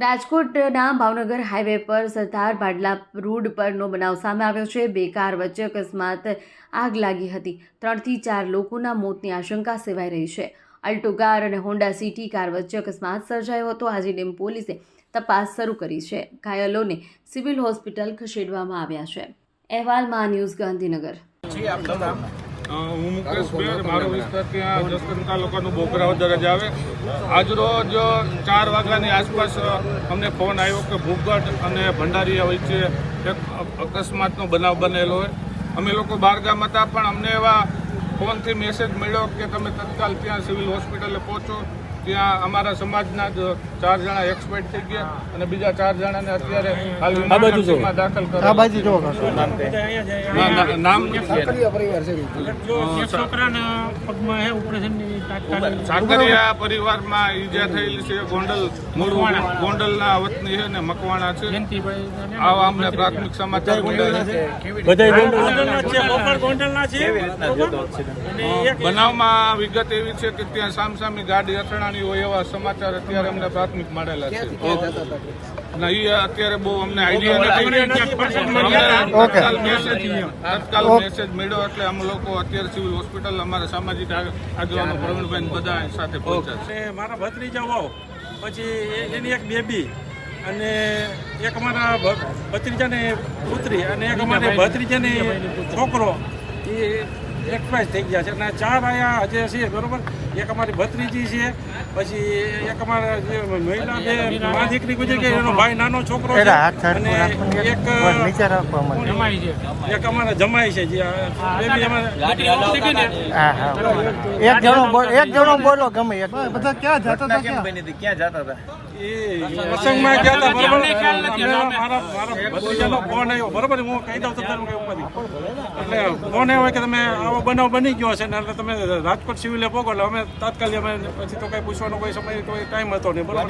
રાજકોટના ભાવનગર હાઈવે પર સરદાર ભાડલા રોડ પરનો બનાવ સામે આવ્યો છે। બે કાર વચ્ચે અકસ્માત આગ લાગી હતી। 3 થી 4 લોકોના મોતની આશંકા સેવાઈ રહી છે। અલ્ટો કાર અને હોન્ડા સિટી કાર વચ્ચે અકસ્માત સર્જાયો હતો। આજીડેમ પોલીસે તપાસ શરૂ કરી છે। ઘાયલોને સિવિલ હોસ્પિટલ ખસેડવામાં આવ્યા છે। અહેવાલ માં ન્યૂઝ ગાંધીનગર। હું મુકેશ બેર, મારો વિસ્તાર ત્યાં જસદણ તાલુકાનું બોગરાવ દરજ આવે। આજરોજ 4 વાગ્યાની આસપાસ અમને ફોન આવ્યો કે ભૂગઢ અને ભંડારીયા વચ્ચે એક અકસ્માતનો બનાવ બનેલો હોય। અમે લોકો બહારગામ હતા, પણ અમને એવા ફોનથી મેસેજ મળ્યો કે તમે તત્કાલ ત્યાં સિવિલ હોસ્પિટલે પહોંચો। ત્યાં અમારા સમાજના જ 4 જણા એક્સપાયર થઈ ગયા અને બીજા 4 જણાને અત્યારે હાલ વિમાનમાં દાખલ કરેલા છે। નામ સાકરિયા પરિવારમાં ઈજા થયેલી છે। ગોંડલના વતની છે ને મકવાણા છે। આવા અમને પ્રાથમિક સમાચાર મળ્યા છે। બનાવમાં વિગત એવી છે કે ત્યાં સામસામી ગાડી અથડાણી હોય એવા સમાચાર અત્યારે અમને પ્રાથમિક મળેલા છે। એ અત્યારે બહુ અમને આઈડિયા તત્કાલ મેસેજ મળ્યો એટલે અમે લોકો અત્યારે સિવિલ હોસ્પિટલ અમારા સામાજિક આગેવાનો પ્રવીણભાઈ બધા સાથે પહોંચ્યા છે। મારા ભત્રીજા પછી એની એક બેબી અને એક અમારા ભત્રીજાની પુત્રી અને એક અમારે ભત્રીજાની છોકરો એ એક્સપાયર થઈ ગયા છે અને 4 આયા હજે છે, બરોબર। એક અમારી ભત્રીજી છે, પછી એક અમારા જે મહિલા બે મા દીકરી ગુજરી ગઈ, એનો ભાઈ નાનો છોકરો છે અને એક અમારા જમાઈ છે। એક જણો બોલો ગમે બધા ક્યાં જતા હતા, ક્યાં જતા હતા એ પ્રસંગમાં ગયા હતા, બરોબર। મારા ભત્રીજાનો ફોન આવ્યો, બરોબર। હું કહી દઉં તમને એટલે ફોન આવ્યો કે તમે આવો બનાવ બની ગયો છે ને એટલે તમે રાજકોટ સિવિલે પોગો। એટલે અમે તાત્કાલિક અમે પછી તો કંઈ પૂછવાનો કોઈ સમય કોઈ ટાઈમ હતો નહીં, બરોબર।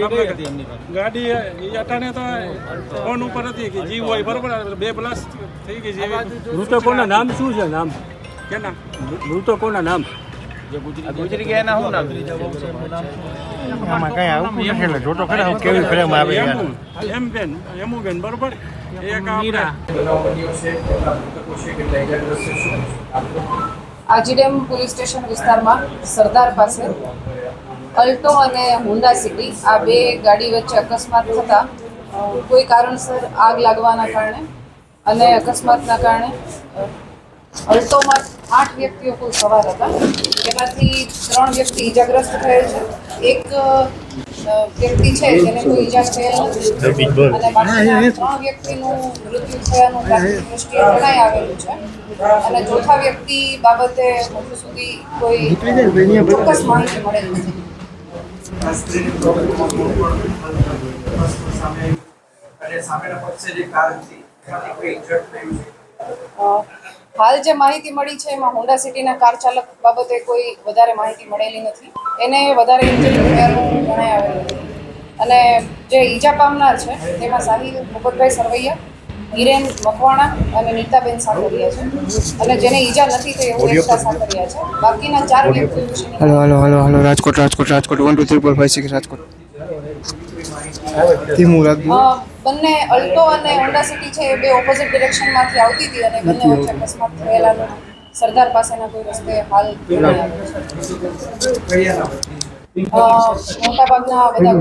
ગાડી અટાણે તો ફોન ઉપર હતી કે જીવ હોય, બરોબર। 2 બ્લાસ્ટ થઈ ગઈ છે। મૃતકોના નામ શું છે? નામ કેના મૃતકોના નામ ગુજરી ગયા એના શું નામ? આમાં કઈ આવું નથી એટલે જોતો ખરા કેવી ફ્રેમ આવે એમુબેન, બરોબર। એક આજીડેમ પોલીસ સ્ટેશન વિસ્તારમાં સરદાર પાસે અલ્ટો અને હોન્ડા સિટી આ 2 ગાડી વચ્ચે અકસ્માત થતાં કોઈ કારણસર આગ લાગવાના કારણે અને અકસ્માતના કારણે અલ્ટોમાં 8 વ્યક્તિઓ કુલ સવાર હતા, જેમાંથી 3 વ્યક્તિ ઈજાગ્રસ્ત થયેલ છે। એક વ્યક્તિ છે જેને કોઈ ઈજા થયેલ નથી અને બાકીના 3 વ્યક્તિનું મૃત્યુ થયાનું પ્રાથમિક દ્રષ્ટિએ જણાઈ આવેલું છે અને ચોથા વ્યક્તિ બાબતે હજુ સુધી કોઈ ચોક્કસ માહિતી મળેલ નથી। હાલ જે માહિતી મળી છે એમાં હોન્ડા સિટીના કાર ચાલક બાબતે કોઈ વધારે માહિતી મળેલી નથી। એને વધારે ઇન્જરી થયાનું જણાઈ આવેલું નથી અને જે ઈજા પામનાર છે તેમાં સાહિલ ભૂપતભાઈ સરવૈયા, હિરેન મકવાણા અને નીતાબેન સાકરિયા છે અને જેને ઈજા નથી થઈ એવું એકતા સાકરિયા છે। બાકીના 4 વ્યક્તિઓ વિશે હાલો રાજકોટ 1 2 3 4 5 6 રાજકોટ બંને અલ્ટો અને હોન્ડા સિટી છે એ 2 ઓપોઝિટ ડિરેક્શનમાંથી આવતી હતી અને બંને વચ્ચે અકસ્માત થયેલાનું સરદાર પાસેના કોઈ રસ્તે હાલ મોટાભાગના બધા